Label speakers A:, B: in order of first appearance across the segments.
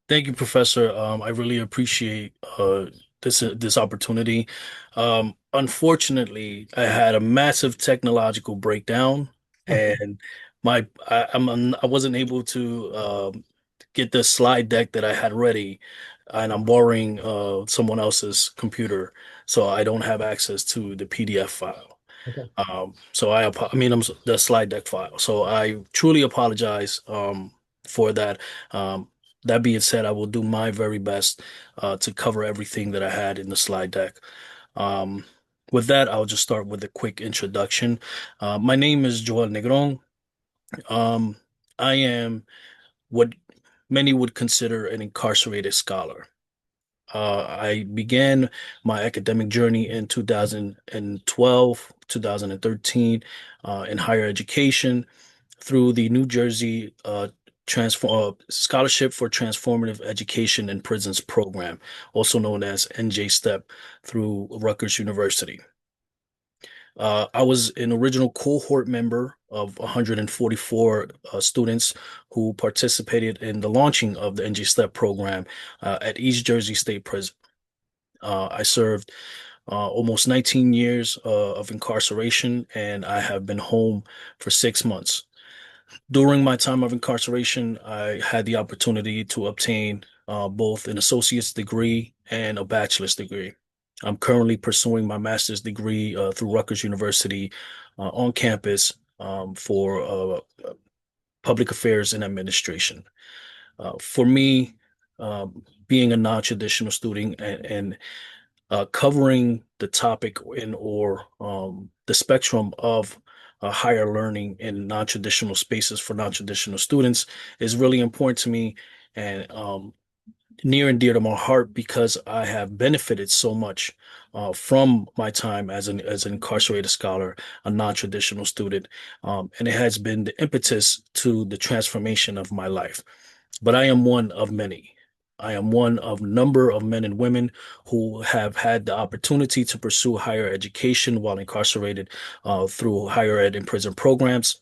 A: Thank you, Professor. I really appreciate this opportunity. Unfortunately, I had a massive technological breakdown, and I wasn't able to get the slide deck that I had ready, and I'm borrowing someone else's computer, so I don't have access to the PDF file.
B: Okay.
A: I'm the slide deck file. So I truly apologize for that. Um, that being said, I will do my very best to cover everything that I had in the slide deck. Um, with that, I'll just start with a quick introduction. My name is Joel Negron. Um, I am what many would consider an incarcerated scholar. I began my academic journey in 2012, 2013 in higher education through the New Jersey Scholarship for Transformative Education in Prisons program, also known as NJ STEP, through Rutgers University. I was an original cohort member of 144 students who participated in the launching of the NJ STEP program at East Jersey State Prison. I served almost 19 years of incarceration, and I have been home for 6 months. During my time of incarceration, I had the opportunity to obtain both an associate's degree and a bachelor's degree. I'm currently pursuing my master's degree through Rutgers University on campus for public affairs and administration. For me, being a non-traditional student and covering the topic in or the spectrum of higher learning in non-traditional spaces for non-traditional students is really important to me and near and dear to my heart because I have benefited so much from my time as an incarcerated scholar, a non-traditional student, and it has been the impetus to the transformation of my life. But I am one of many. I am one of a number of men and women who have had the opportunity to pursue higher education while incarcerated through higher ed and prison programs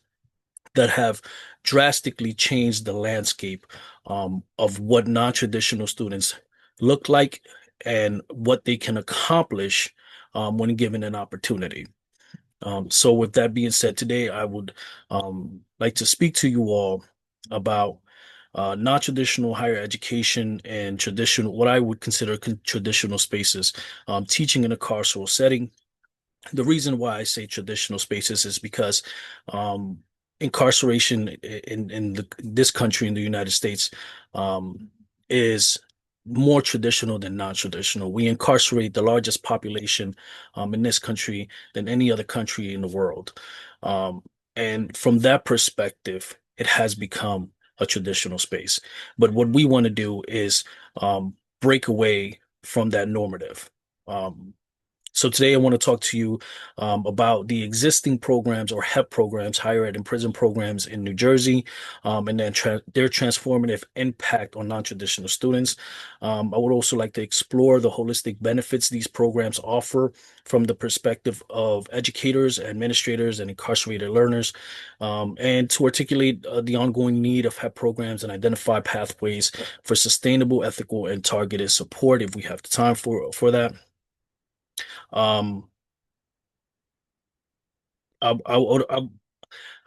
A: that have drastically changed the landscape of what non-traditional students look like and what they can accomplish when given an opportunity. So, with that being said, today I would like to speak to you all about non-traditional higher education and traditional, what I would consider traditional spaces, teaching in a carceral setting. The reason why I say traditional spaces is because um, incarceration in this country, in the United States, is more traditional than non-traditional. We incarcerate the largest population in this country than any other country in the world. Um, and from that perspective, it has become a traditional space. But what we want to do is break away from that normative. Um, so today I want to talk to you about the existing programs or HEP programs, higher ed and prison programs in New Jersey, and then their transformative impact on non-traditional students. I would also like to explore the holistic benefits these programs offer from the perspective of educators, administrators, and incarcerated learners, and to articulate the ongoing need of HEP programs and identify pathways for sustainable, ethical, and targeted support if we have the time for that. Um, I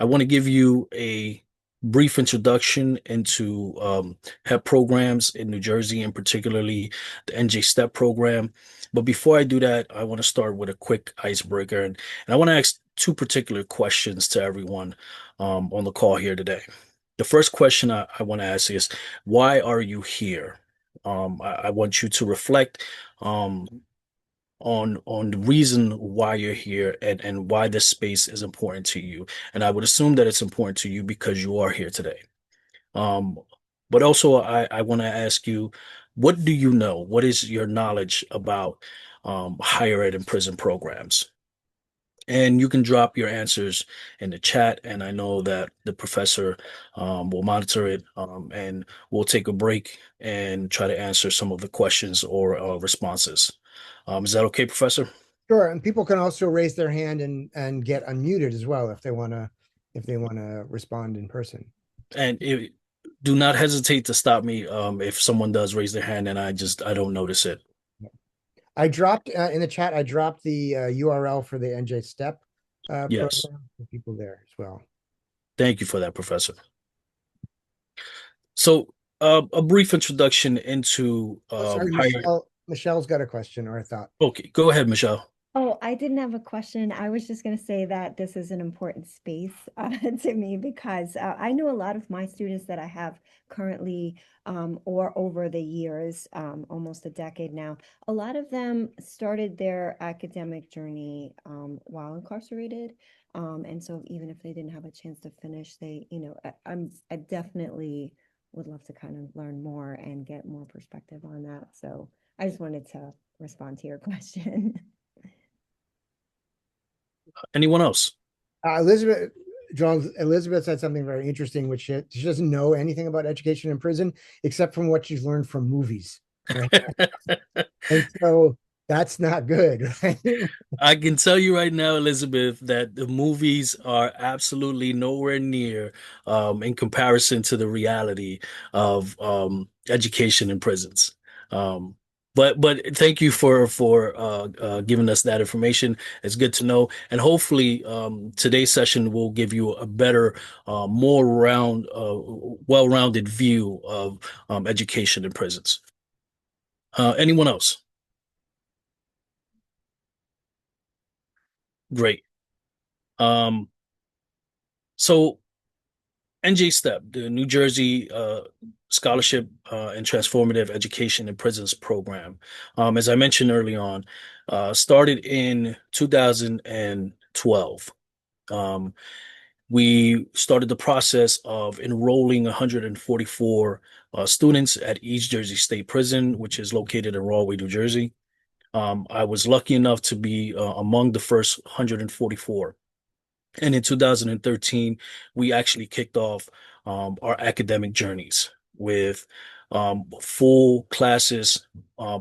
A: I want to give you a brief introduction into HEP programs in New Jersey, and particularly the NJ STEP program. But before I do that, I want to start with a quick icebreaker, and I want to ask two particular questions to everyone on the call here today. The first question I want to ask is, why are you here? I want you to reflect um, on the reason why you're here and why this space is important to you. And I would assume that it's important to you because you are here today. Um, but also I want to ask you, what do you know? What is your knowledge about higher ed and prison programs? And you can drop your answers in the chat, and I know that the professor will monitor it, and we'll take a break and try to answer some of the questions or responses. Is that okay, Professor?
B: Sure. And people can also raise their hand and get unmuted as well if they want to respond in person.
A: And Do not hesitate to stop me if someone does raise their hand and I don't notice it.
B: I dropped in the chat, I dropped the URL for the NJ Step
A: Yes.
B: program for people there as well.
A: Thank you for that, Professor. So, a brief introduction into
B: Oh, sorry,
A: higher.
B: Michelle's got a question or a thought.
A: Okay, go ahead, Michelle.
C: Oh, I didn't have a question. I was just going to say that this is an important space to me because I know a lot of my students that I have currently or over the years, almost a decade now, a lot of them started their academic journey while incarcerated. And so even if they didn't have a chance to finish, I definitely would love to kind of learn more and get more perspective on that. So I just wanted to respond to your question.
A: Anyone else?
B: Elizabeth, John, Elizabeth said something very interesting, which she doesn't know anything about education in prison except from what she's learned from movies, right? And so that's not good, right?
A: I can tell you right now, Elizabeth, that the movies are absolutely nowhere near in comparison to the reality of education in prisons. Um, but thank you for giving us that information. It's good to know, and hopefully today's session will give you a better, more well-rounded view of education in prisons. Anyone else? Great. Um, so NJ STEP, the New Jersey Scholarship and Transformative Education in Prisons program, as I mentioned early on, started in 2012. Um, we started the process of enrolling 144 students at East Jersey State Prison, which is located in Rahway, New Jersey. I was lucky enough to be among the first 144. And in 2013, we actually kicked off our academic journeys with full classes,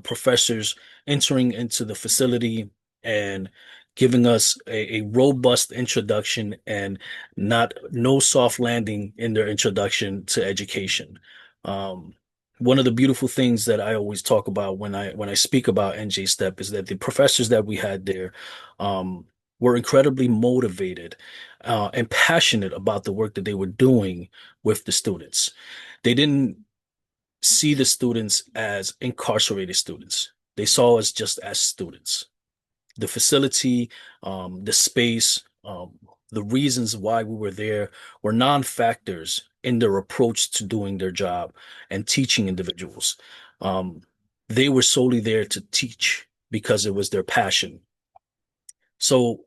A: professors entering into the facility and giving us a robust introduction and no soft landing in their introduction to education. Um, One of the beautiful things that I always talk about when I speak about NJ Step is that the professors that we had there um, were incredibly motivated and passionate about the work that they were doing with the students. They didn't see the students as incarcerated students. They saw us just as students. The facility, the space, the reasons why we were there were non-factors in their approach to doing their job and teaching individuals. Um, they were solely there to teach because it was their passion. So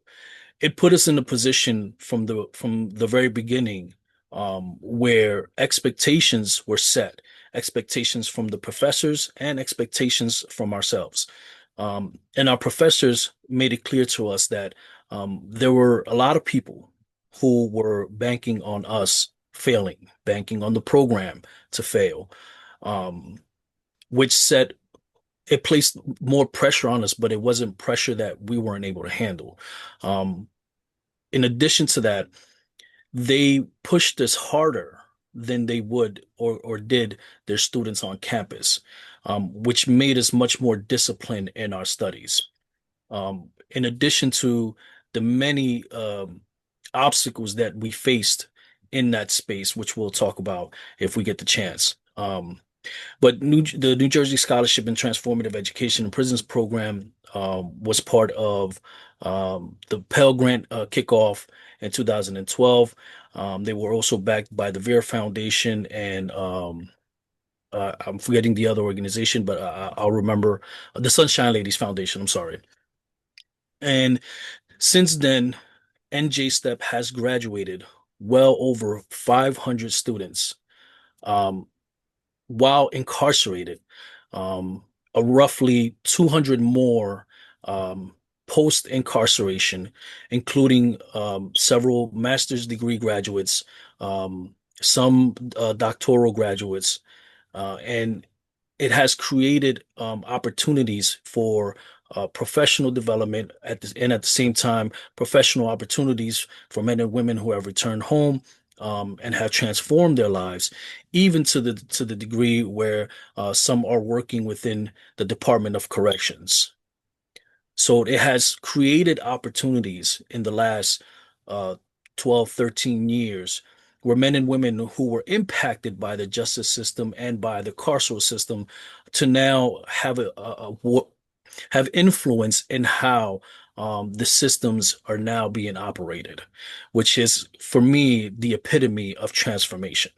A: it put us in a position from the very beginning where expectations were set, expectations from the professors and expectations from ourselves. And our professors made it clear to us that there were a lot of people who were banking on us failing, banking on the program to fail, um, which set it placed more pressure on us, but it wasn't pressure that we weren't able to handle. Um, in addition to that, they pushed us harder than they would or did their students on campus, which made us much more disciplined in our studies. In addition to the many obstacles that we faced in that space, which we'll talk about if we get the chance. But the New Jersey Scholarship and Transformative Education in Prisons program was part of the Pell Grant kickoff in 2012. They were also backed by the Vera Foundation and I'm forgetting the other organization, but I'll remember the Sunshine Ladies Foundation. I'm sorry. And since then, NJ Step has graduated well over 500 students. Um, while incarcerated, um, roughly 200 more post incarceration, including several master's degree graduates, some doctoral graduates, and it has created opportunities for professional development and at the same time professional opportunities for men and women who have returned home and have transformed their lives, even to the degree where some are working within the Department of Corrections. So it has created opportunities in the last uh, 12, 13 years where men and women who were impacted by the justice system and by the carceral system to now have have influence in how the systems are now being operated, which is, for me, the epitome of transformation.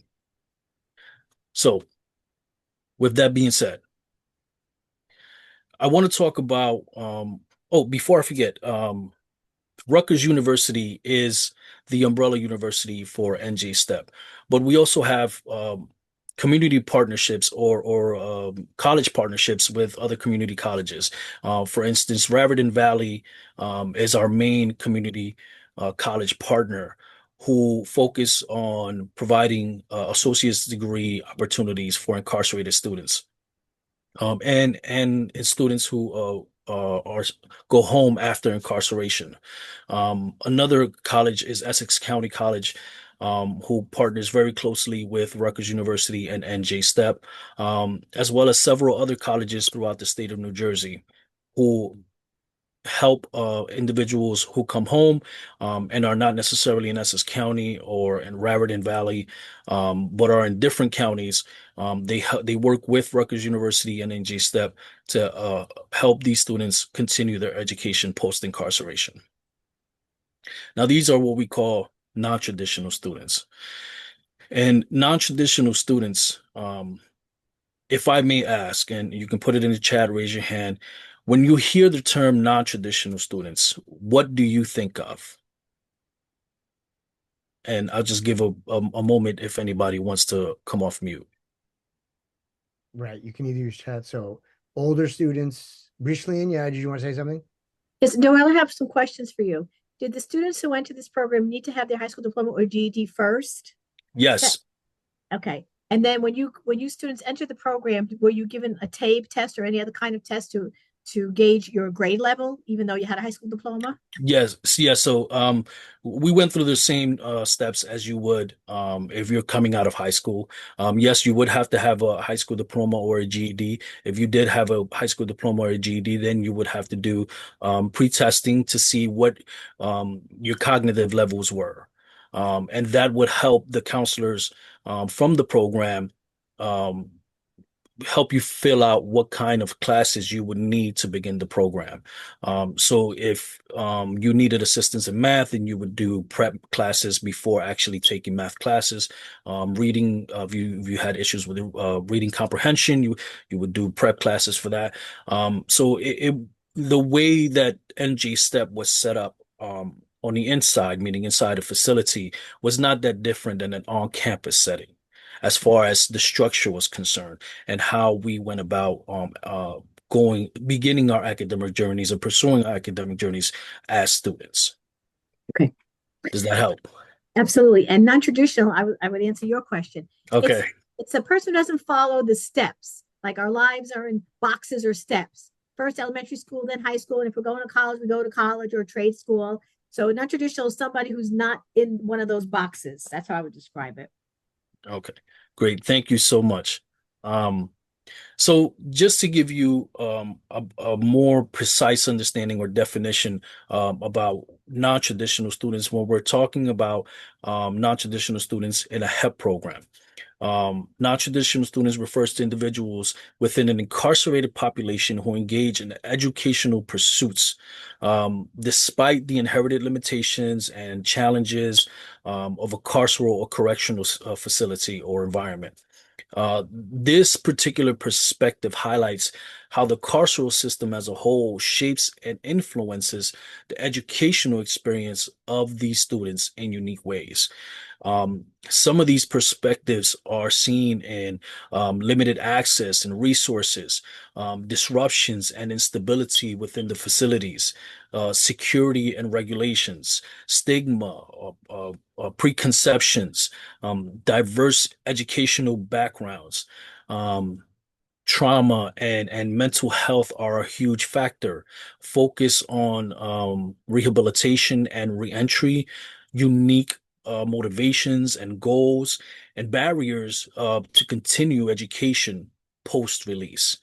A: So, with that being said, I want to talk about, oh, before I forget, Rutgers University is the umbrella university for NJ STEP, but we also have community partnerships or college partnerships with other community colleges. For instance, Raritan Valley is our main community college partner who focus on providing associate's degree opportunities for incarcerated students and students who are go home after incarceration. Another college is Essex County College, who partners very closely with Rutgers University and NJ STEP, as well as several other colleges throughout the state of New Jersey, who help individuals who come home and are not necessarily in Essex County or in Raritan Valley, but are in different counties. They work with Rutgers University and NJ STEP to help these students continue their education post incarceration. Now, these are what we call non-traditional students. And non-traditional students, if I may ask, and you can put it in the chat, raise your hand. When you hear the term non-traditional students, what do you think of? And I'll just give a moment if anybody wants to come off mute.
B: Right. You can either use chat. So older students, Rishlene, yeah, did you want to say something?
D: Yes, Noel, I have some questions for you. Did the students who went to this program need to have their high school diploma or GED first?
A: Yes.
D: Okay. And then when you students entered the program, were you given a TABE test or any other kind of test to gauge your grade level, even though you had a high school diploma?
A: Yes. So we went through the same steps as you would if you're coming out of high school. Yes, you would have to have a high school diploma or a GED. If you did have a high school diploma or a GED, then you would have to do pre-testing to see what your cognitive levels were. And that would help the counselors from the program help you fill out what kind of classes you would need to begin the program. So if you needed assistance in math, then you would do prep classes before actually taking math classes. Reading, if you had issues with reading comprehension, you would do prep classes for that. So the way that NJ STEP was set up on the inside, meaning inside a facility, was not that different than an on-campus setting as far as the structure was concerned and how we went about beginning our academic journeys and pursuing our academic journeys as students.
D: Okay.
A: Does that help?
D: Absolutely. And non-traditional, I would answer your question.
A: Okay.
D: It's a person who doesn't follow the steps. Like our lives are in boxes or steps. First elementary school, then high school. And if we're going to college, we go to college or trade school. So non-traditional is somebody who's not in one of those boxes. That's how I would describe it.
A: Okay, great. Thank you so much. So just to give you a more precise understanding or definition about non-traditional students, when we're talking about non-traditional students in a HEP program, non-traditional students refers to individuals within an incarcerated population who engage in educational pursuits, despite the inherited limitations and challenges of a carceral or correctional facility or environment. This particular perspective highlights how the carceral system as a whole shapes and influences the educational experience of these students in unique ways. Some of these perspectives are seen in limited access and resources, disruptions and instability within the facilities, security and regulations, stigma, preconceptions, diverse educational backgrounds, trauma and mental health are a huge factor. Focus on rehabilitation and reentry, unique motivations and goals and barriers to continue education post-release.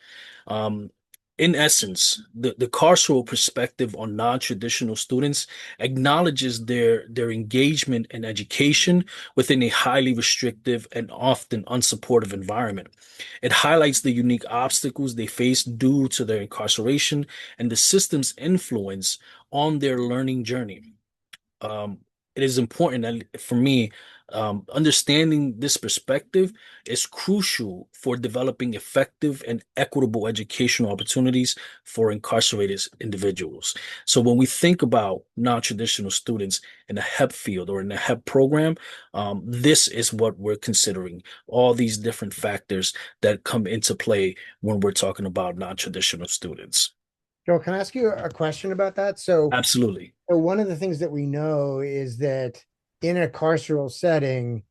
A: Um, in essence, the carceral perspective on non-traditional students acknowledges their engagement in education within a highly restrictive and often unsupportive environment. It highlights the unique obstacles they face due to their incarceration and the system's influence on their learning journey. um, it is important that for me, understanding this perspective is crucial for developing effective and equitable educational opportunities for incarcerated individuals. So when we think about non-traditional students in the HEP field or in the HEP program, this is what we're considering, all these different factors that come into play when we're talking about non-traditional students.
B: Joel, can I ask you a question about that?
A: Absolutely.
B: So one of the things that we know is that in a carceral setting,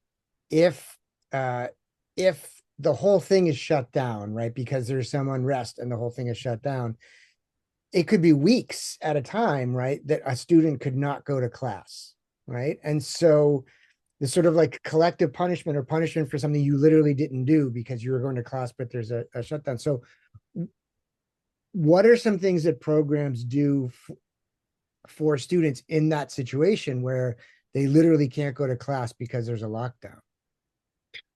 B: if uh if the whole thing is shut down, right, because there's some unrest and the whole thing is shut down, it could be weeks at a time, right, that a student could not go to class, right? And so the sort of like collective punishment or punishment for something you literally didn't do because you were going to class, but there's a shutdown. So what are some things that programs do for students in that situation where they literally can't go to class because there's a lockdown?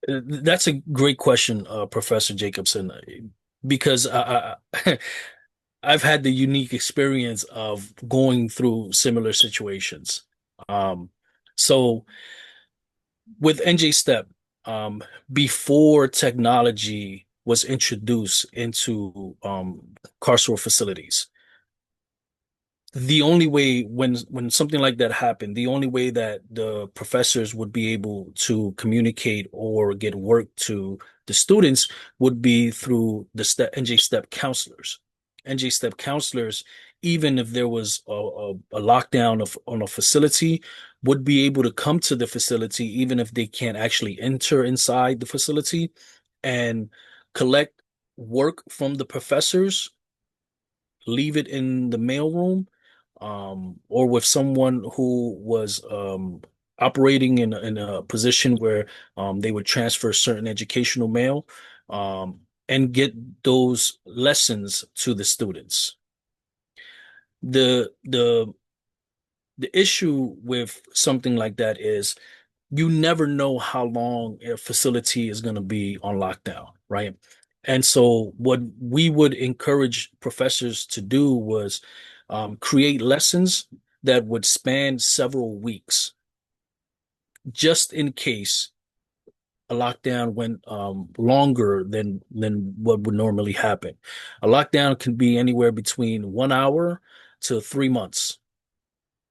A: That's a great question, Professor Jacobson, because I've had the unique experience of going through similar situations. Um, so with NJ Step, before technology was introduced into carceral facilities, the only way when something like that happened, the only way that the professors would be able to communicate or get work to the students would be through the NJ Step counselors. NJ Step counselors, even if there was a lockdown on a facility, would be able to come to the facility, even if they can't actually enter inside the facility, and collect work from the professors, leave it in the mailroom, or with someone who was operating in a position where they would transfer certain educational mail, and get those lessons to the students. The the issue with something like that is you never know how long a facility is going to be on lockdown, right? And so, what we would encourage professors to do was create lessons that would span several weeks, just in case a lockdown went longer than what would normally happen. A lockdown can be anywhere between 1 hour to 3 months,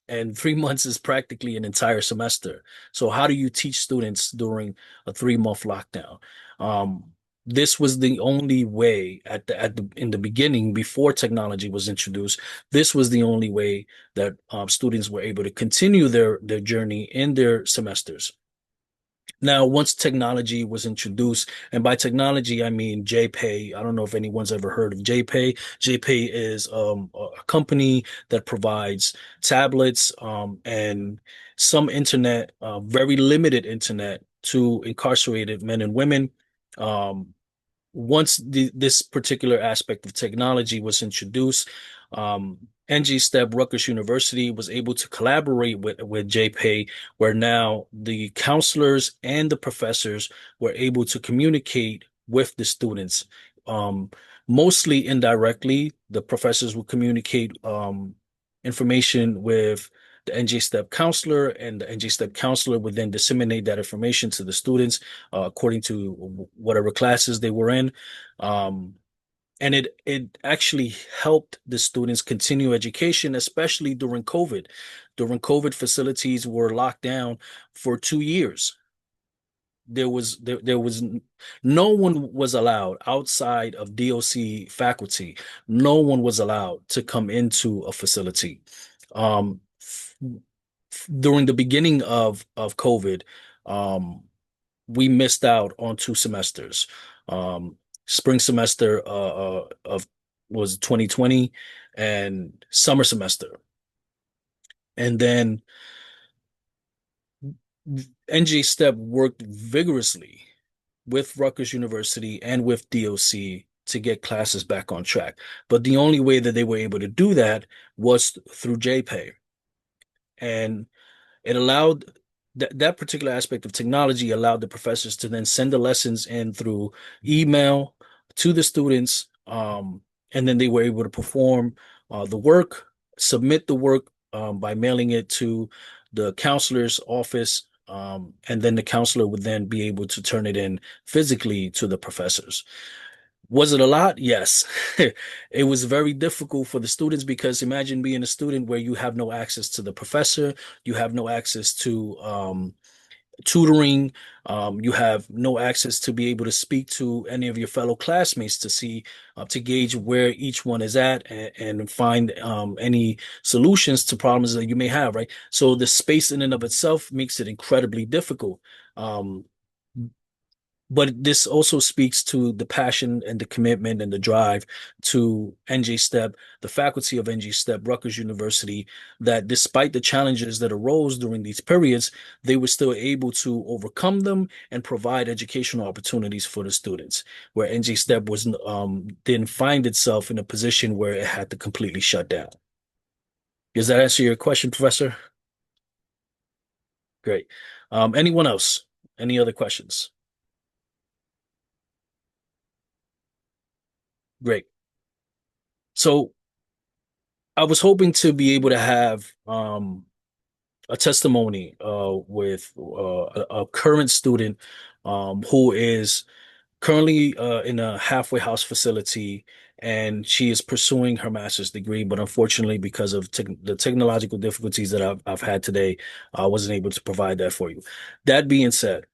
A: and 3 months is practically an entire semester. So how do you teach students during a 3 month lockdown? Um, this was the only way at the in the beginning, before technology was introduced. This was the only way that students were able to continue their journey in their semesters. Now, once technology was introduced, and by technology, I mean JPay. I don't know if anyone's ever heard of JPay. JPay is a company that provides tablets and some internet, very limited internet to incarcerated men and women. Um, Once this particular aspect of technology was introduced, NG Step Rutgers University was able to collaborate with JPay, where now the counselors and the professors were able to communicate with the students. Um, Mostly indirectly, the professors would communicate information with the NJ Step counselor, and the NJ Step counselor would then disseminate that information to the students according to whatever classes they were in. Um, and it actually helped the students continue education, especially during COVID. During COVID, facilities were locked down for 2 years. There was no one was allowed outside of DOC faculty. No one was allowed to come into a facility. Um, During the beginning of COVID, um, we missed out on 2 semesters. Spring semester of was 2020, and summer semester. And then NJ Step worked vigorously with Rutgers University and with DOC to get classes back on track. But the only way that they were able to do that was through JPay. And it allowed that particular aspect of technology allowed the professors to then send the lessons in through email to the students, and then they were able to perform the work, submit the work by mailing it to the counselor's office, and then the counselor would then be able to turn it in physically to the professors. Was it a lot? Yes. It was very difficult for the students because imagine being a student where you have no access to the professor, you have no access to tutoring, you have no access to be able to speak to any of your fellow classmates to see, to gauge where each one is at and find any solutions to problems that you may have, right? So the space in and of itself makes it incredibly difficult. Um, but this also speaks to the passion and the commitment and the drive to NJ Step, the faculty of NJ Step, Rutgers University, that despite the challenges that arose during these periods, they were still able to overcome them and provide educational opportunities for the students, where NJ Step was didn't find itself in a position where it had to completely shut down. Does that answer your question, Professor? Great. Anyone else? Any other questions? Great. So I was hoping to be able to have a testimony with a current student who is currently in a halfway house facility, and she is pursuing her master's degree. But unfortunately, because of the technological difficulties that I've had today, I wasn't able to provide that for you. That being said,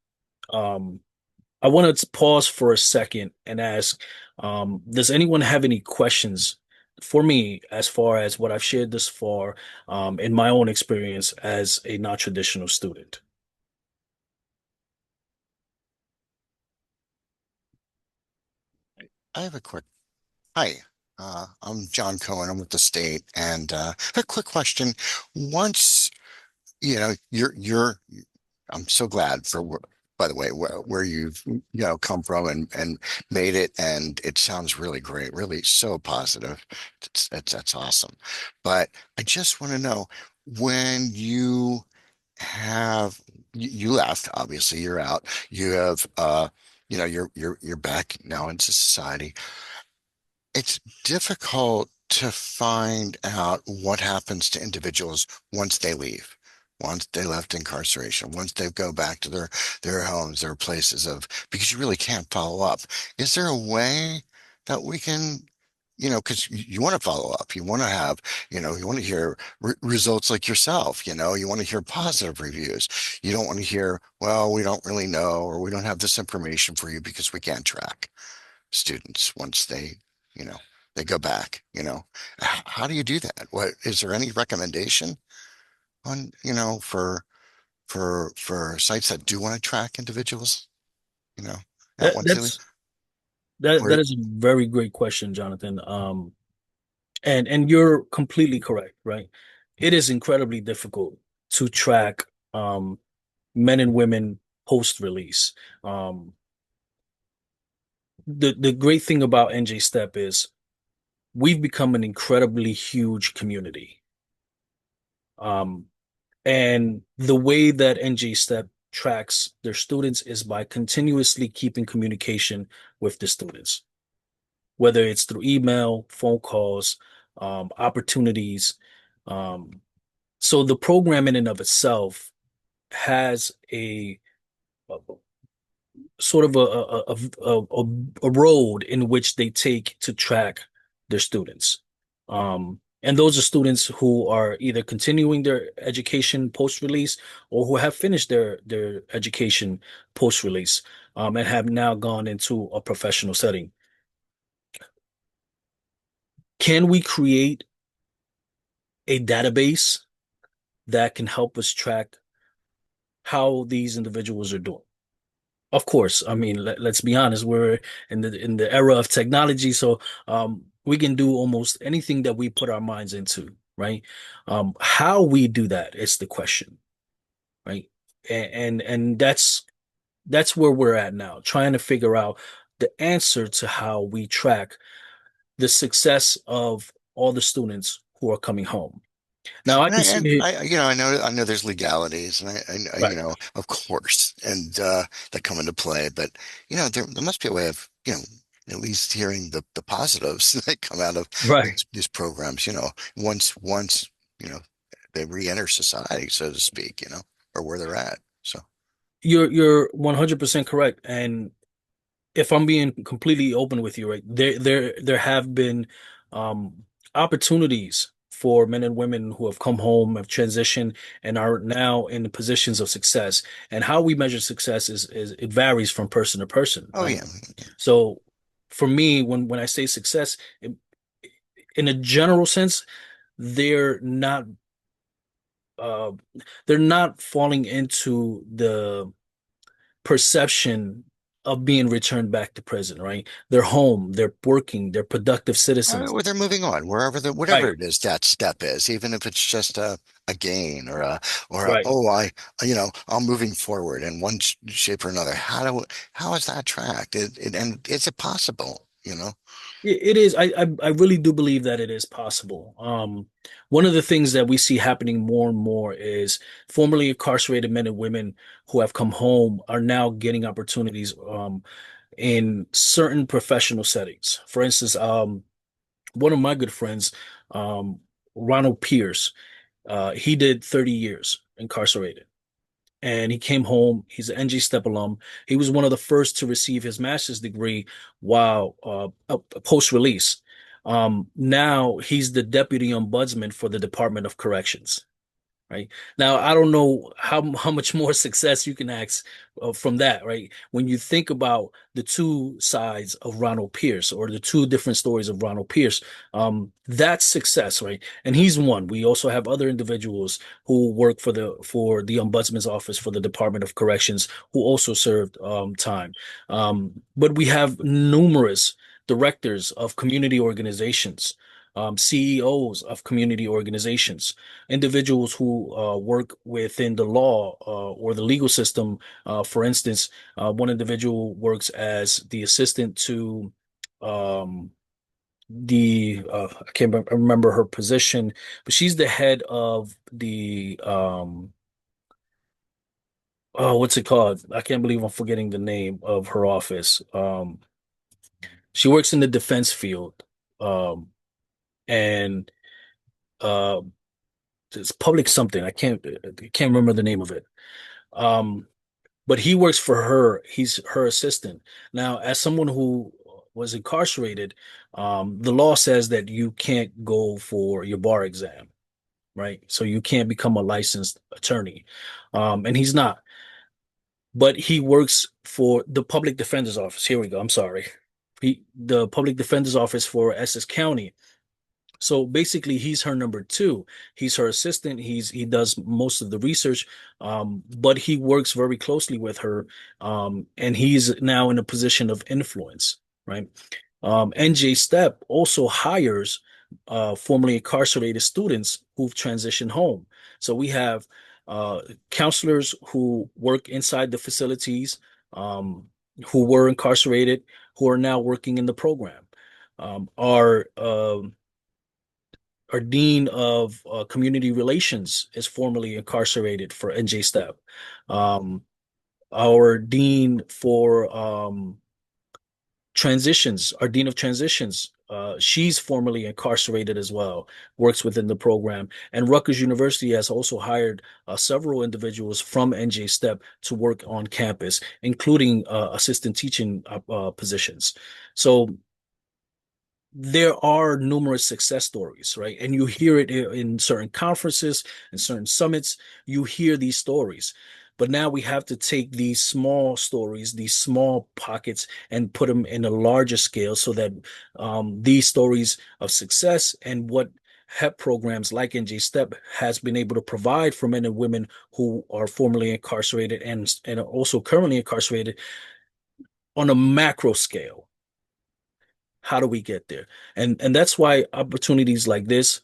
A: um, I wanted to pause for a second and ask, does anyone have any questions for me as far as what I've shared this far, in my own experience as a non-traditional student?
E: I have a quick hi. I'm John Cohen. I'm with the state, and a quick question. Once you're. I'm so glad for, by the way, where you've come from and made it, and it sounds really great, really so positive. That's awesome. But I just want to know when you have you left, obviously you're out. You have you're back now into society. It's difficult to find out what happens to individuals once they leave, once they left incarceration, once they go back to their homes, their places of, because you really can't follow up. Is there a way that we can, because you want to follow up, you want to have, you want to hear re results like yourself, you want to hear positive reviews. You don't want to hear, well, we don't really know, or we don't have this information for you because we can't track students once you know, they go back, How do you do that? What is there any recommendation on, for sites that do want to track individuals, you know, at
A: That,
E: once they leave?
A: that's that
E: Or
A: is a very great question, Jonathan. And you're completely correct, right? It is incredibly difficult to track men and women post release. The great thing about NJ Step is we've become an incredibly huge community. Um, and the way that NJ Step tracks their students is by continuously keeping communication with the students, whether it's through email, phone calls, opportunities. Um, so the program in and of itself has a sort of a road in which they take to track their students. And those are students who are either continuing their education post-release or who have finished their education post-release, and have now gone into a professional setting. Can we create a database that can help us track how these individuals are doing? Of course. I mean, let's be honest, we're in the era of technology, so we can do almost anything that we put our minds into, right? How we do that is the question, right? And that's where we're at now, trying to figure out the answer to how we track the success of all the students who are coming home. Now I
E: And
A: can see it.
E: I know there's legalities, and
A: Right.
E: of course, and that come into play. But there must be a way of at least hearing the positives that come out of
A: Right.
E: these programs. Once you know they re-enter society, so to speak. Or where they're at. So
A: You're 100% correct. And if I'm being completely open with you, right, there have been um, opportunities for men and women who have come home, have transitioned, and are now in the positions of success. And how we measure success is it varies from person to person,
E: oh
A: right?
E: yeah,
A: So for me, when I say success, in a general sense, they're not uh, they're not falling into the perception of being returned back to prison, right? They're home, they're working, they're productive citizens.
E: Or they're moving on wherever whatever
A: Right,
E: it is that step is, even if it's just a gain or
A: right.
E: oh I'm moving forward in one shape or another. How is that tracked? And is it possible?
A: It is. I really do believe that it is possible. One of the things that we see happening more and more is formerly incarcerated men and women who have come home are now getting opportunities in certain professional settings. For instance, one of my good friends, um, Ronald Pierce, he did 30 years incarcerated. And he came home. He's an NG Step alum. He was one of the first to receive his master's degree while post release. Now he's the deputy ombudsman for the Department of Corrections. Right now, I don't know how much more success you can ask from that. Right, when you think about the two sides of Ronald Pierce or the two different stories of Ronald Pierce, that's success, right? And he's one. We also have other individuals who work for the ombudsman's office for the Department of Corrections who also served time. But we have numerous directors of community organizations, CEOs of community organizations, individuals who work within the law or the legal system. For instance, one individual works as the assistant to um, I can't remember her position, but she's the head of the oh, what's it called? I can't believe I'm forgetting the name of her office. She works in the defense field, and uh, it's public something. I can't remember the name of it. Um, but he works for her. He's her assistant. Now, as someone who was incarcerated, the law says that you can't go for your bar exam, right? So you can't become a licensed attorney. And he's not, but he works for the public defender's office. Here we go. I'm sorry. The public defender's office for Essex County. So basically, he's her number two. He's her assistant. He does most of the research, but he works very closely with her, and he's now in a position of influence, right? NJ Step also hires formerly incarcerated students who've transitioned home. So we have counselors who work inside the facilities, um, who were incarcerated, who are now working in the program. Our dean of community relations is formerly incarcerated for NJ Step. Um, our dean for transitions, our dean of transitions, she's formerly incarcerated as well, works within the program. And Rutgers University has also hired several individuals from NJ Step to work on campus, including assistant teaching positions. So there are numerous success stories, right? And you hear it in certain conferences and certain summits. You hear these stories. But now we have to take these small stories, these small pockets, and put them in a larger scale so that these stories of success and what HEP programs like NJ Step has been able to provide for men and women who are formerly incarcerated and also currently incarcerated on a macro scale How do we get there? And that's why opportunities like this,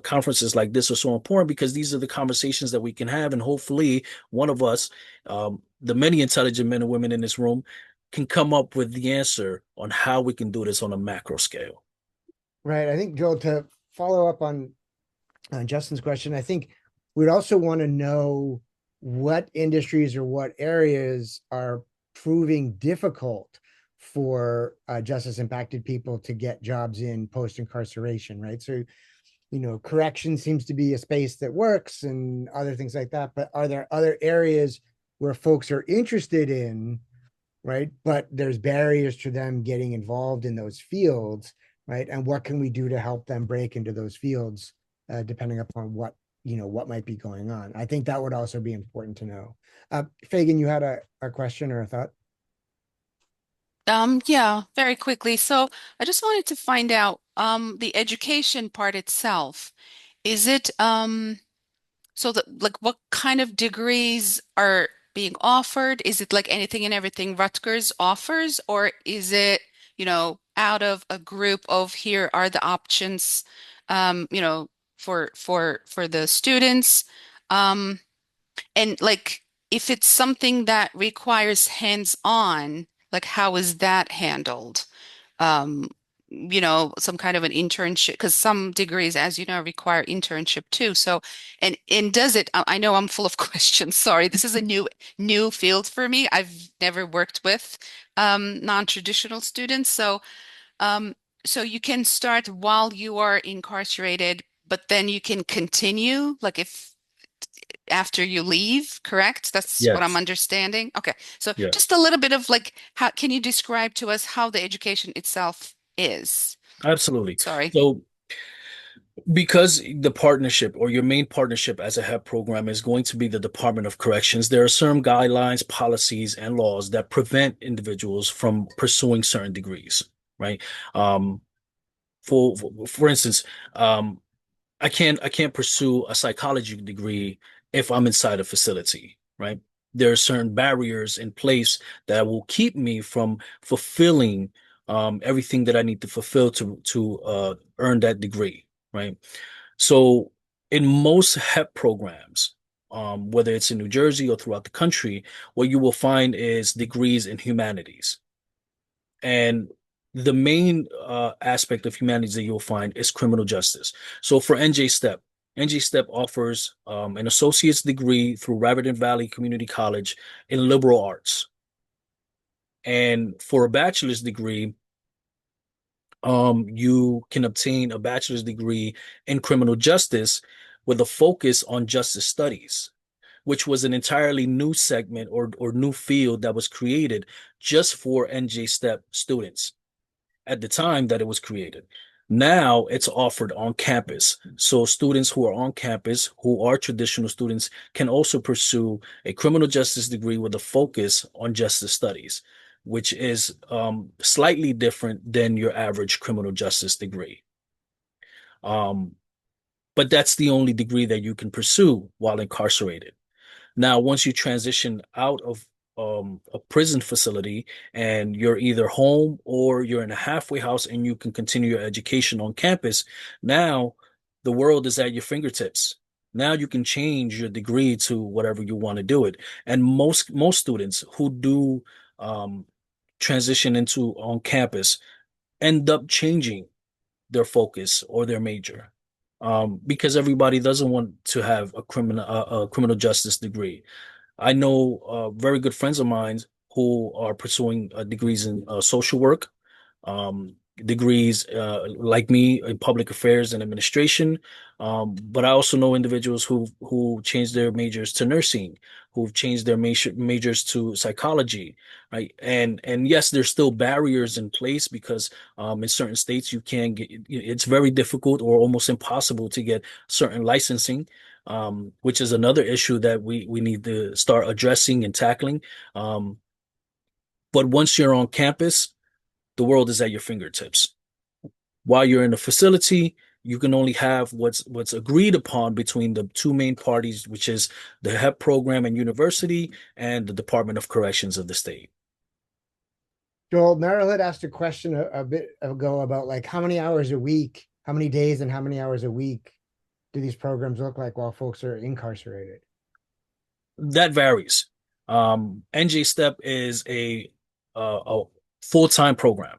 A: conferences like this are so important, because these are the conversations that we can have, and hopefully one of us, the many intelligent men and women in this room, can come up with the answer on how we can do this on a macro scale.
B: Right. I think, Joel, to follow up on Justin's question, I think we'd also want to know what industries or what areas are proving difficult for justice impacted people to get jobs in post incarceration, right? So, correction seems to be a space that works and other things like that. But are there other areas where folks are interested in, right? But there's barriers to them getting involved in those fields, right? And what can we do to help them break into those fields, depending upon what might be going on? I think that would also be important to know. Fagan, you had a question or a thought?
F: Yeah, very quickly. So I just wanted to find out, the education part itself. Is it, so that, like, what kind of degrees are being offered? Is it like anything and everything Rutgers offers, or is it, out of a group of here are the options, for the students? Um, and like, if it's something that requires hands-on, like how is that handled? Um, some kind of an internship, because some degrees, as you know, require internship too. So, and does it? I know I'm full of questions. Sorry, this is a new field for me. I've never worked with non-traditional students. Um, so you can start while you are incarcerated, but then you can continue, like if after you leave, correct? That's what I'm
A: Yes.
F: understanding. Okay. So
A: Yeah,
F: just a little bit of like, how can you describe to us how the education itself is?
A: absolutely.
F: Sorry.
A: So because the partnership, or your main partnership as a HEP program, is going to be the Department of Corrections, there are certain guidelines, policies, and laws that prevent individuals from pursuing certain degrees, right? Um, for instance, um, I can't pursue a psychology degree if I'm inside a facility, right? There are certain barriers in place that will keep me from fulfilling everything that I need to fulfill to earn that degree, right? So in most HEP programs, whether it's in New Jersey or throughout the country, what you will find is degrees in humanities. And the main aspect of humanities that you'll find is criminal justice. So for NJ Step offers an associate's degree through Raritan Valley Community College in liberal arts. And for a bachelor's degree, you can obtain a bachelor's degree in criminal justice with a focus on justice studies, which was an entirely new segment or new field that was created just for NJ Step students at the time that it was created. Now it's offered on campus. So students who are on campus, who are traditional students, can also pursue a criminal justice degree with a focus on justice studies, which is slightly different than your average criminal justice degree. Um, but that's the only degree that you can pursue while incarcerated. Now, once you transition out of a prison facility and you're either home or you're in a halfway house and you can continue your education on campus, now the world is at your fingertips. Now you can change your degree to whatever you want to do it. And most students who do um, transition into on campus end up changing their focus or their major, because everybody doesn't want to have a criminal justice degree. I know very good friends of mine who are pursuing degrees in social work, um, degrees like me in public affairs and administration. But I also know individuals who changed their majors to nursing, who've changed their majors to psychology, right? And yes, there's still barriers in place because in certain states you can't get. It's very difficult or almost impossible to get certain licensing. Which is another issue that we need to start addressing and tackling. But once you're on campus, the world is at your fingertips. While you're in the facility, you can only have what's agreed upon between the two main parties, which is the HEP program and university and the Department of Corrections of the state.
B: Joel, Meryl had asked a question a bit ago about like how many hours a week, how many days and how many hours a week do these programs look like while folks are incarcerated?
A: That varies. NJ STEP is a full-time program,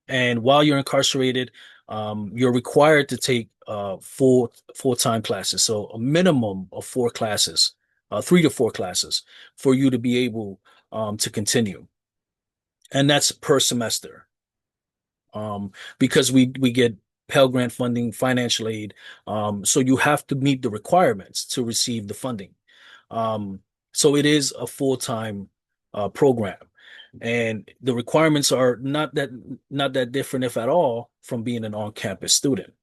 A: and while you're incarcerated, you're required to take full-time classes. So a minimum of 4 classes, 3 to 4 classes, for you to be able to continue, and that's per semester. Because we get Pell Grant funding, financial aid, so you have to meet the requirements to receive the funding. So it is a full-time program, and the requirements are not that different, if at all, from being an on-campus student,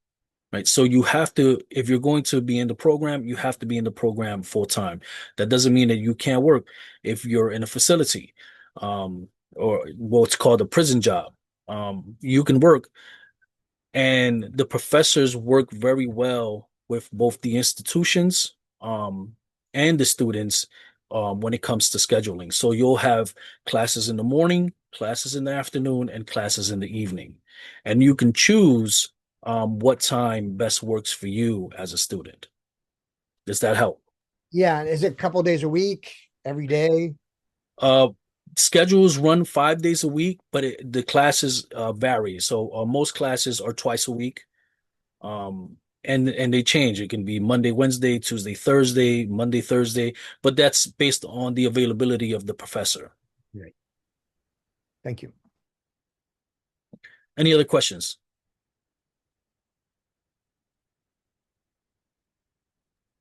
A: right? So you have to, if you're going to be in the program, you have to be in the program full-time. That doesn't mean that you can't work if you're in a facility, or what's called a prison job. You can work, and the professors work very well with both the institutions and the students when it comes to scheduling. So you'll have classes in the morning, classes in the afternoon, and classes in the evening. And you can choose what time best works for you as a student. Does that help?
B: Yeah, and is it a couple days a week, every day?
A: Uh, Schedules run 5 days a week, but the classes vary. So most classes are twice a week. And they change. It can be Monday, Wednesday, Tuesday, Thursday, Monday, Thursday, but that's based on the availability of the professor.
B: Right. Thank you.
A: Any other questions?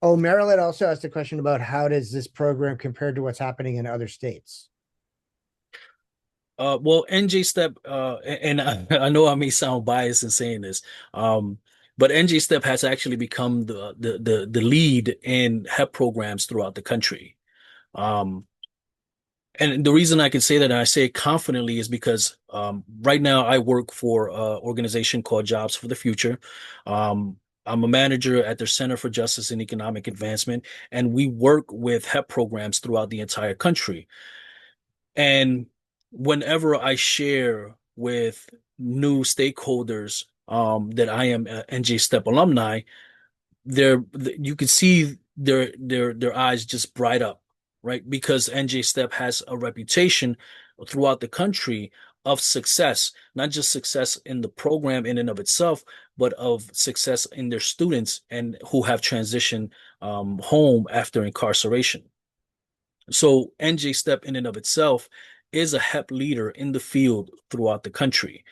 B: Oh, Meryl had also asked a question about how does this program compare to what's happening in other states?
A: Well, NJ Step, and I know I may sound biased in saying this, but NJ Step has actually become the lead in HEP programs throughout the country. Um, and the reason I can say that, and I say it confidently, is because right now I work for an organization called Jobs for the Future. I'm a manager at their Center for Justice and Economic Advancement, and we work with HEP programs throughout the entire country. And whenever I share with new stakeholders that I am a NJ Step alumni, you can see their eyes just bright up, right? Because NJ Step has a reputation throughout the country of success, not just success in the program in and of itself, but of success in their students and who have transitioned home after incarceration. So NJ Step in and of itself is a HEP leader in the field throughout the country.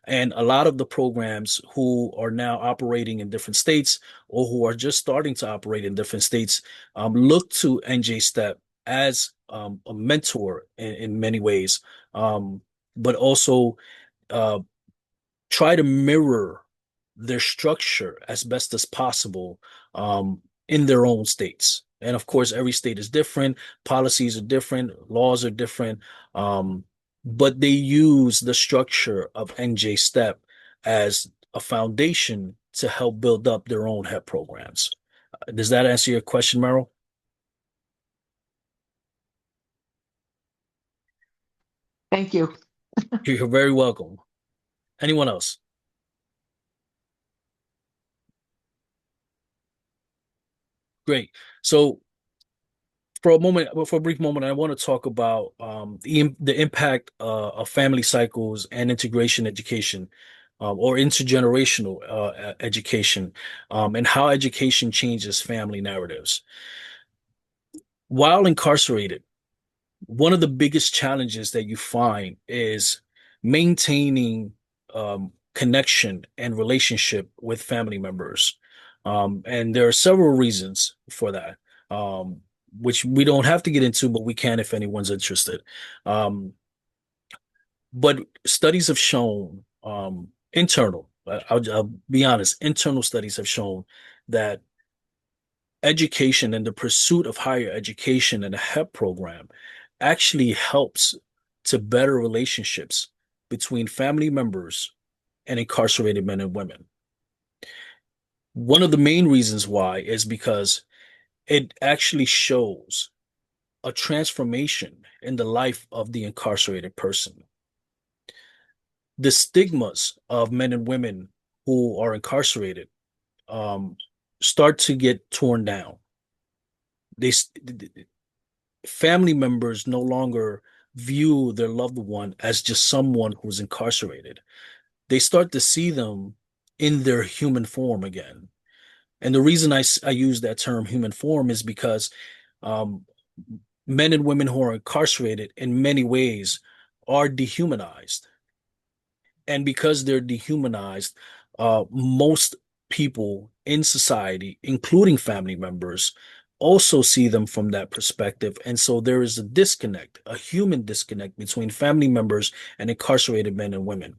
A: And a lot of the programs who are now operating in different states or who are just starting to operate in different states look to NJ Step as a mentor in many ways, but also uh, try to mirror their structure as best as possible in their own states. And of course, every state is different, policies are different, laws are different, but they use the structure of NJ Step as a foundation to help build up their own HEP programs. Does that answer your question, Merrill?
G: Thank you.
A: You're very welcome. Anyone else? Great. So for a brief moment, I want to talk about the impact of family cycles and integration education, or intergenerational education, and how education changes family narratives. While incarcerated, one of the biggest challenges that you find is maintaining connection and relationship with family members. And there are several reasons for that, which we don't have to get into, but we can if anyone's interested. But studies have shown, I'll be honest, internal studies have shown that education and the pursuit of higher education and a HEP program actually helps to better relationships between family members and incarcerated men and women. One of the main reasons why is because it actually shows a transformation in the life of the incarcerated person. the stigmas of men and women who are incarcerated um, start to get torn down. They family members no longer view their loved one as just someone who's incarcerated. They start to see them in their human form again. And the reason I use that term human form is because um, men and women who are incarcerated in many ways are dehumanized. And because they're dehumanized, most people in society, including family members, also see them from that perspective. And so there is a disconnect, a human disconnect between family members and incarcerated men and women.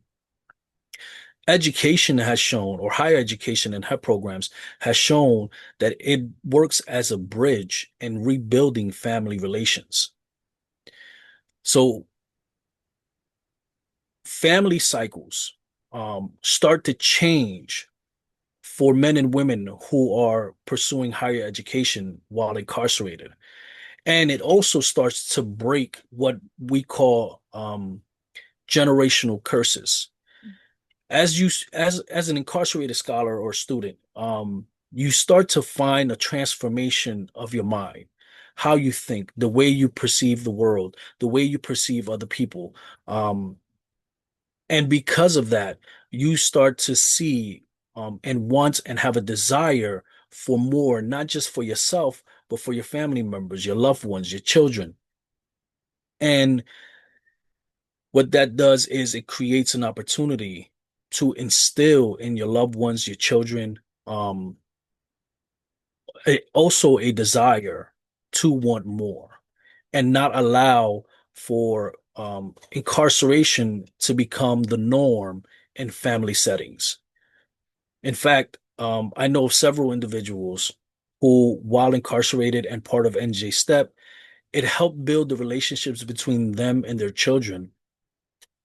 A: Education has shown, or higher education and HEP programs has shown that it works as a bridge in rebuilding family relations. So family cycles start to change for men and women who are pursuing higher education while incarcerated. And it also starts to break what we call generational curses. As an incarcerated scholar or student, you start to find a transformation of your mind, how you think, the way you perceive the world, the way you perceive other people. And because of that, you start to see and want and have a desire for more, not just for yourself, but for your family members, your loved ones, your children. And what that does is it creates an opportunity to instill in your loved ones, your children, also a desire to want more and not allow for incarceration to become the norm in family settings. In fact, I know of several individuals who, while incarcerated and part of NJ STEP, it helped build the relationships between them and their children.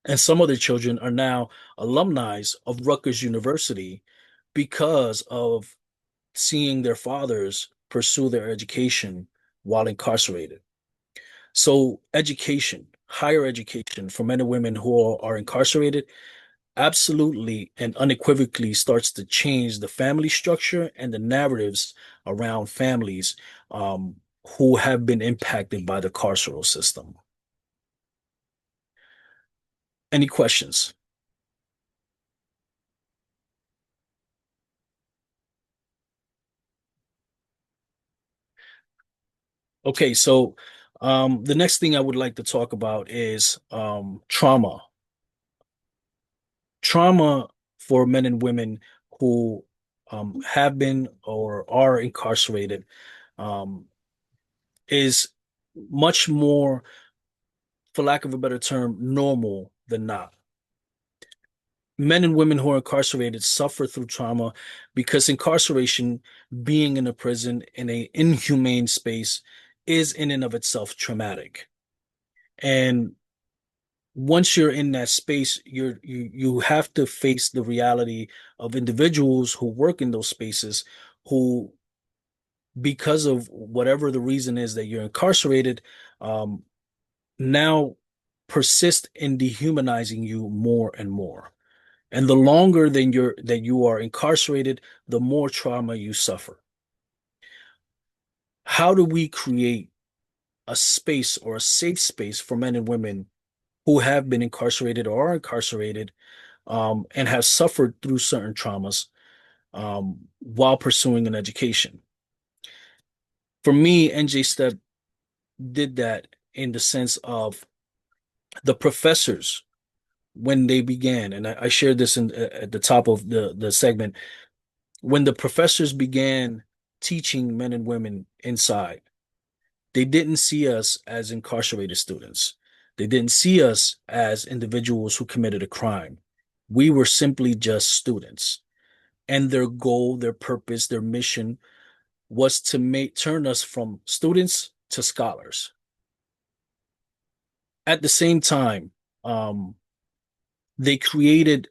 A: And some of their children are now alumni of Rutgers University because of seeing their fathers pursue their education while incarcerated. So, education, higher education for men and women who are incarcerated, absolutely and unequivocally starts to change the family structure and the narratives around families who have been impacted by the carceral system. Any questions? Okay, so the next thing I would like to talk about is trauma. Trauma for men and women who have been or are incarcerated um, is much more, for lack of a better term, normal than not. Men and women who are incarcerated suffer through trauma because incarceration, being in a prison in an inhumane space, is in and of itself traumatic. And once you're in that space, you have to face the reality of individuals who work in those spaces who, because of whatever the reason is that you're incarcerated, um, now persist in dehumanizing you more and more. And the longer that you are incarcerated, the more trauma you suffer. How do we create a space or a safe space for men and women who have been incarcerated or are incarcerated and have suffered through certain traumas while pursuing an education? For me, NJ Step did that in the sense of the professors when they began, and I shared this at the top of the segment, when the professors began teaching men and women inside, they didn't see us as incarcerated students. They didn't see us as individuals who committed a crime. We were simply just students. And their goal, their purpose, their mission was to turn us from students to scholars. At the same time, they created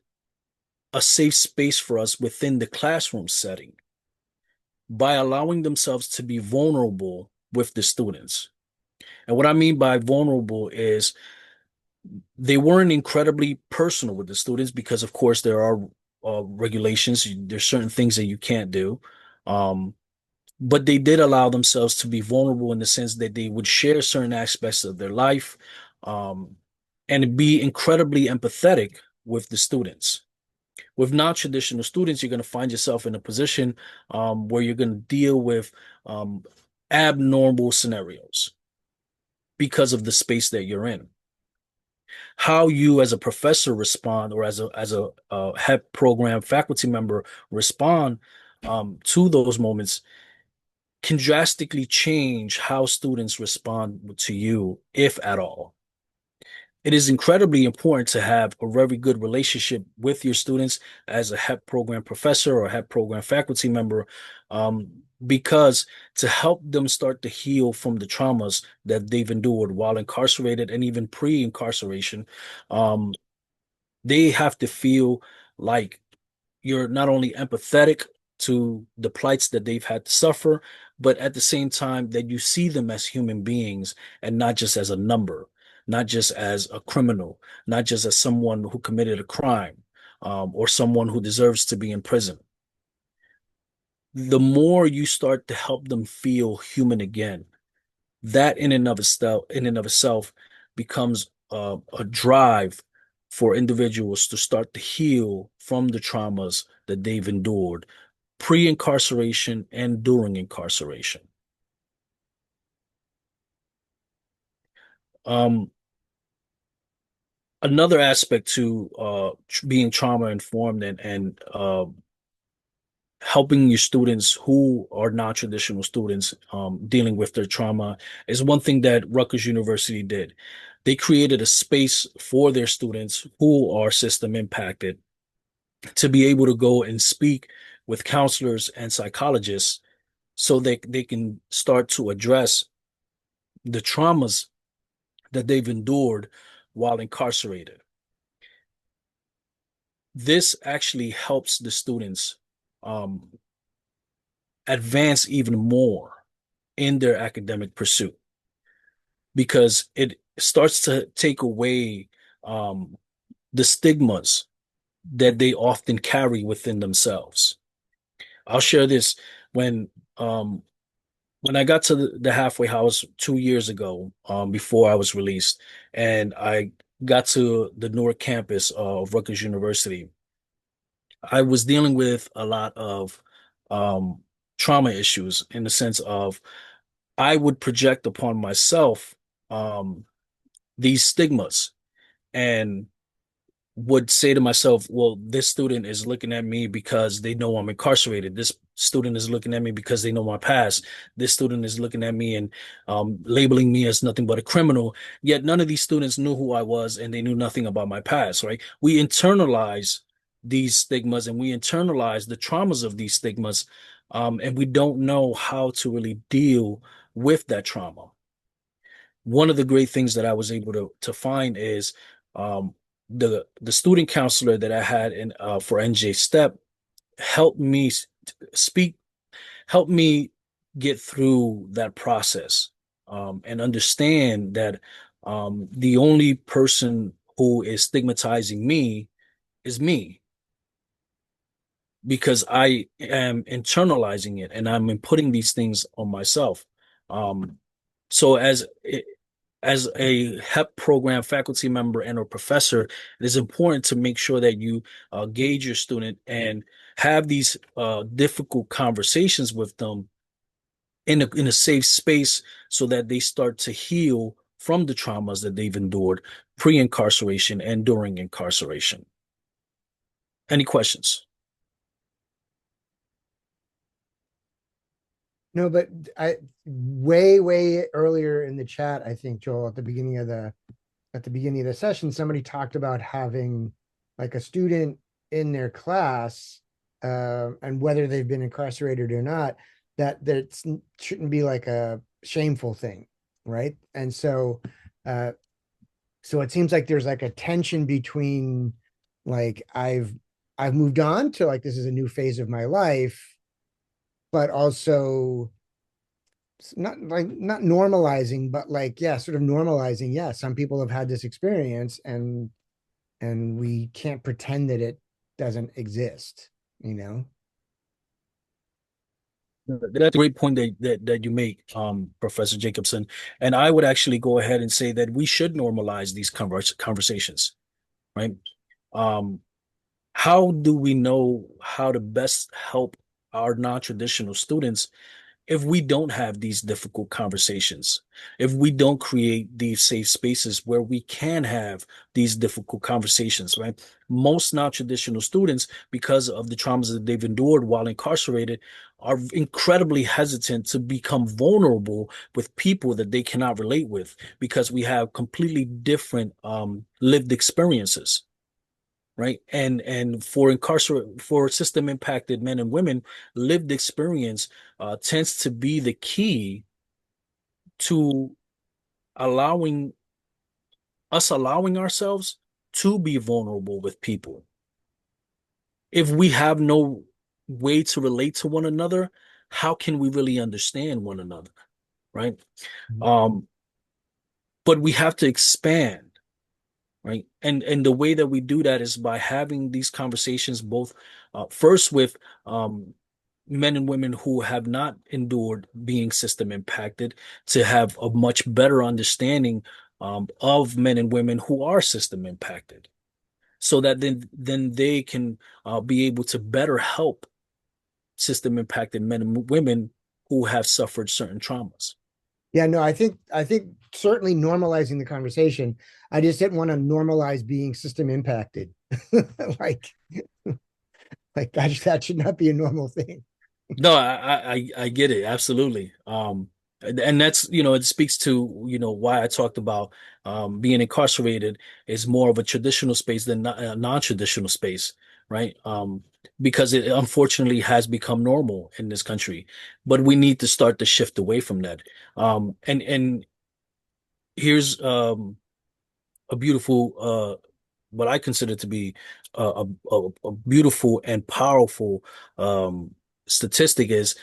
A: a safe space for us within the classroom setting by allowing themselves to be vulnerable with the students. And what I mean by vulnerable is They weren't incredibly personal with the students because, of course, there are regulations. There's certain things that you can't do. Um, but they did allow themselves to be vulnerable in the sense that they would share certain aspects of their life, um, and be incredibly empathetic with the students. With non-traditional students, you're going to find yourself in a position where you're going to deal with um, abnormal scenarios because of the space that you're in. How you as a professor respond, or as a HEP program faculty member respond to those moments, can drastically change how students respond to you, if at all. It is incredibly important to have a very good relationship with your students as a HEP program professor or HEP program faculty member, um, because to help them start to heal from the traumas that they've endured while incarcerated and even pre-incarceration, um, they have to feel like you're not only empathetic to the plights that they've had to suffer, but at the same time that you see them as human beings and not just as a number, not just as a criminal, not just as someone who committed a crime, or someone who deserves to be in prison. The more you start to help them feel human again, that in and of itself becomes a drive for individuals to start to heal from the traumas that they've endured pre-incarceration and during incarceration. Um, Another aspect to being trauma informed and helping your students who are non-traditional students dealing with their trauma is one thing that Rutgers University did. They created a space for their students who are system impacted to be able to go and speak with counselors and psychologists so they can start to address the traumas that they've endured while incarcerated. This actually helps the students um, advance even more in their academic pursuit because it starts to take away um, the stigmas that they often carry within themselves. I'll share this when um, when I got to the halfway house 2 years ago, before I was released, and I got to the Newark campus of Rutgers University. I was dealing with a lot of um, trauma issues in the sense of I would project upon myself um, these stigmas and would say to myself, well, this student is looking at me because they know I'm incarcerated. This student is looking at me because they know my past. This student is looking at me and labeling me as nothing but a criminal. Yet none of these students knew who I was and they knew nothing about my past, right? We internalize these stigmas and we internalize the traumas of these stigmas, and we don't know how to really deal with that trauma. One of the great things that I was able to find is um, the student counselor that I had in for NJ Step helped me speak, helped me get through that process, and understand that the only person who is stigmatizing me is me because I am internalizing it and I'm putting these things on myself. Um, so as a HEP program faculty member and or professor, it is important to make sure that you gauge your student and have these difficult conversations with them in a safe space so that they start to heal from the traumas that they've endured pre-incarceration and during incarceration. Any questions?
B: No, but I way earlier in the chat, I think, Joel, at the beginning of the session, somebody talked about having like a student in their class, and whether they've been incarcerated or not, that shouldn't be like a shameful thing, right? And so so it seems like there's like a tension between like I've moved on to like this is a new phase of my life, but also not normalizing, but like, yeah, sort of normalizing. Yeah, some people have had this experience, and we can't pretend that it doesn't exist, you know?
A: That's a great point that you make, Professor Jacobson. And I would actually go ahead and say that we should normalize these conversations, right? Um, how do we know how to best help our non-traditional students if we don't have these difficult conversations, if we don't create these safe spaces where we can have these difficult conversations, right? Most non-traditional students, because of the traumas that they've endured while incarcerated, are incredibly hesitant to become vulnerable with people that they cannot relate with because we have completely different lived experiences, right? And for system impacted men and women, lived experience tends to be the key to allowing allowing ourselves to be vulnerable with people. If we have no way to relate to one another, how can we really understand one another, right? Um, but we have to expand, right? And the way that we do that is by having these conversations both first with men and women who have not endured being system impacted, to have a much better understanding of men and women who are system impacted, so that then they can be able to better help system impacted men and women who have suffered certain traumas.
B: Yeah, no, I think certainly normalizing the conversation. I just didn't want to normalize being system impacted. Like, that should not be a normal thing.
A: No, I get it absolutely. And that's, it speaks to, why I talked about being incarcerated is more of a traditional space than a non-traditional space, right? Because it unfortunately has become normal in this country, but we need to start to shift away from that. And here's a beautiful what I consider to be a beautiful and powerful statistic is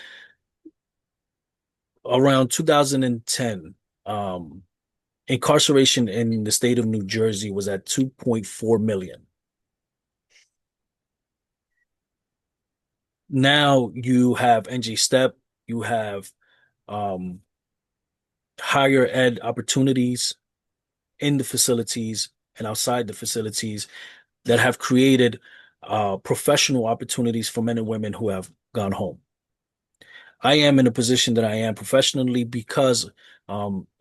A: around 2010, incarceration in the state of New Jersey was at 2.4 million. Now you have NJ Step, you have um, higher ed opportunities in the facilities and outside the facilities that have created professional opportunities for men and women who have gone home. I am in a position that I am professionally because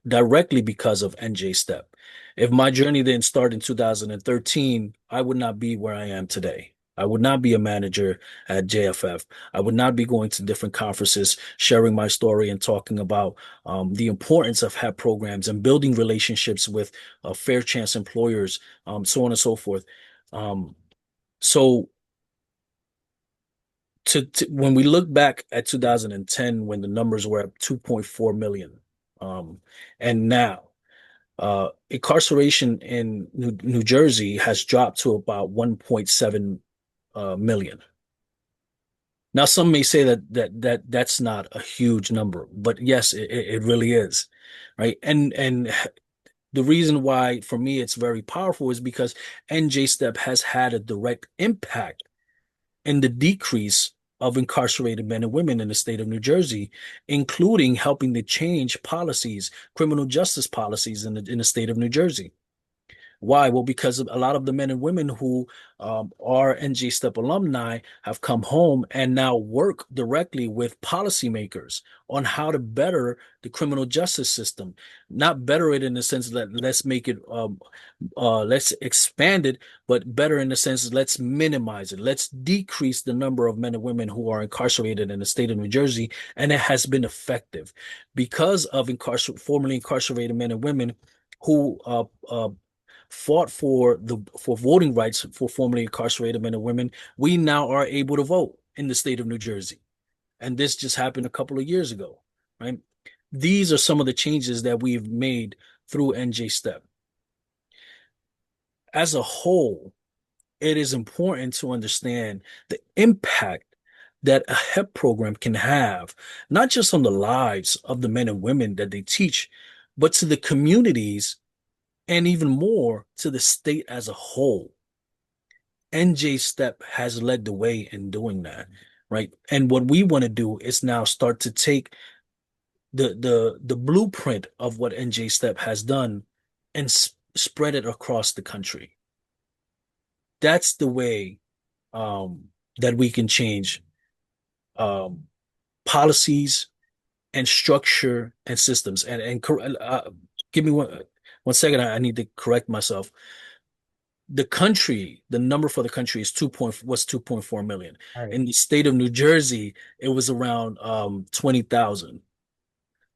A: directly because of NJ Step. If my journey didn't start in 2013, I would not be where I am today. I would not be a manager at JFF. I would not be going to different conferences, sharing my story and talking about the importance of HAP programs and building relationships with fair chance employers, so on and so forth. So when we look back at 2010, when the numbers were at 2.4 million, and now incarceration in New Jersey has dropped to about 1.7 million. Now, some may say that's not a huge number, but yes, it really is, right? And the reason why for me it's very powerful is because NJ Step has had a direct impact in the decrease of incarcerated men and women in the state of New Jersey, including helping to change policies, criminal justice policies in the state of New Jersey. Why? Well, because a lot of the men and women who are NJ Step alumni have come home and now work directly with policymakers on how to better the criminal justice system. Not better it in the sense that let's make it, let's expand it, but better in the sense that let's minimize it. Let's decrease the number of men and women who are incarcerated in the state of New Jersey. And it has been effective because of formerly incarcerated men and women who fought for voting rights for formerly incarcerated men and women. We now are able to vote in the state of New Jersey. And this just happened a couple of years ago, right? These are some of the changes that we've made through NJ Step. As a whole, it is important to understand the impact that a HEP program can have, not just on the lives of the men and women that they teach, but to the communities and even more to the state as a whole. NJ Step has led the way in doing that, right? And what we want to do is now start to take the blueprint of what NJ Step has done and spread it across the country. That's the way that we can change policies and structure and systems. Give me one second. I need to correct myself. The country, the number for the country is 2.4 million.
B: All right.
A: In the state of New Jersey, it was around 20,000.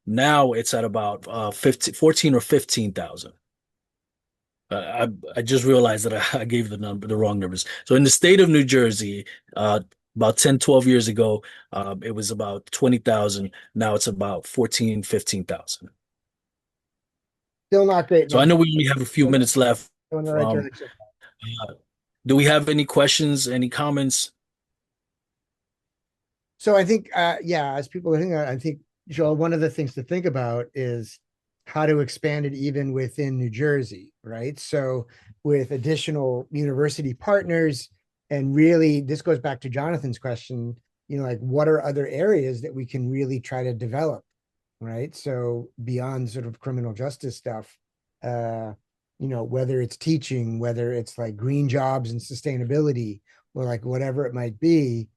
A: Now it's at about 14 or 15,000. I just realized that I gave the wrong numbers. So in the state of New Jersey, about 10, 12 years ago, it was about 20,000. Now it's about 14, 15,000.
B: Still not great.
A: So I know we only have a few minutes left.
B: Going in the right
A: Um,
B: direction.
A: Do we have any questions, any comments?
B: So I think, yeah, as people are thinking, I think, Joel, one of the things to think about is how to expand it even within New Jersey, right? So with additional university partners, and really, this goes back to Jonathan's question, like what are other areas that we can really try to develop, right? So beyond sort of criminal justice stuff, whether it's teaching, whether it's like green jobs and sustainability, or like whatever it might be.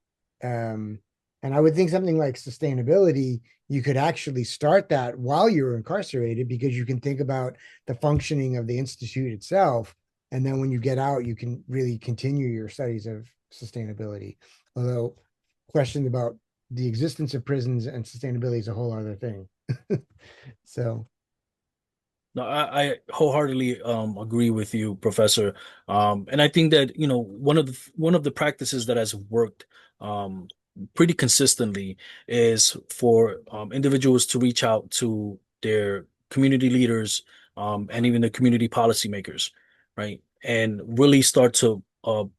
B: And I would think something like sustainability, you could actually start that while you're incarcerated, because you can think about the functioning of the institute itself. And then when you get out, you can really continue your studies of sustainability. Although questions about the existence of prisons and sustainability is a whole other thing. So.
A: No, I wholeheartedly agree with you, Professor. And I think that one of the practices that has worked pretty consistently is for individuals to reach out to their community leaders and even the community policymakers, right? And really start to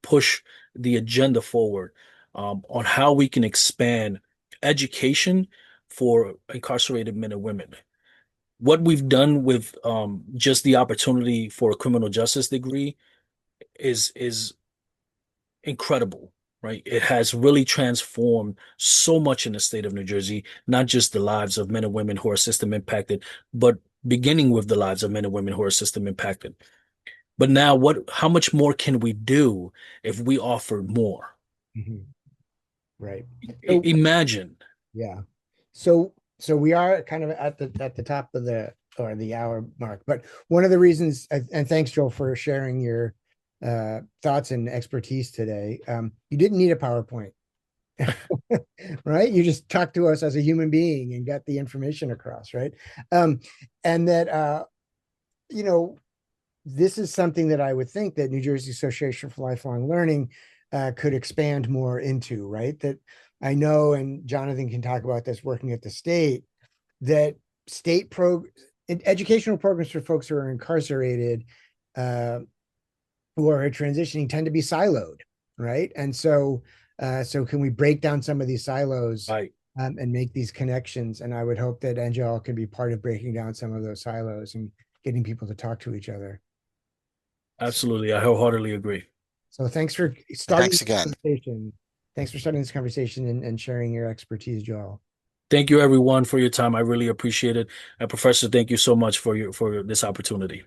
A: push the agenda forward on how we can expand education for incarcerated men and women. What we've done with just the opportunity for a criminal justice degree is incredible, right? It has really transformed so much in the state of New Jersey, not just the lives of men and women who are system impacted, but beginning with the lives of men and women who are system impacted. But now how much more can we do if we offer more?
B: Mhm. Right.
A: Imagine.
B: Yeah. So we are kind of at the top of the hour mark, but one of the reasons, and thanks, Joel, for sharing your thoughts and expertise today. You didn't need a PowerPoint, right? You just talked to us as a human being and got the information across, right? And that this is something that I would think that New Jersey Association for Lifelong Learning could expand more into, right? That I know, and Jonathan can talk about this working at the state, that educational programs for folks who are incarcerated, who are transitioning, tend to be siloed, right? And so can we break down some of these silos,
A: Right.
B: And make these connections? And I would hope that NGL can be part of breaking down some of those silos and getting people to talk to each other.
A: Absolutely. I wholeheartedly agree.
B: So thanks for starting
E: Thanks
B: this
E: again.
B: conversation. Thanks for starting this conversation and sharing your expertise, Joel.
A: Thank you, everyone, for your time. I really appreciate it. And Professor, thank you so much for this opportunity.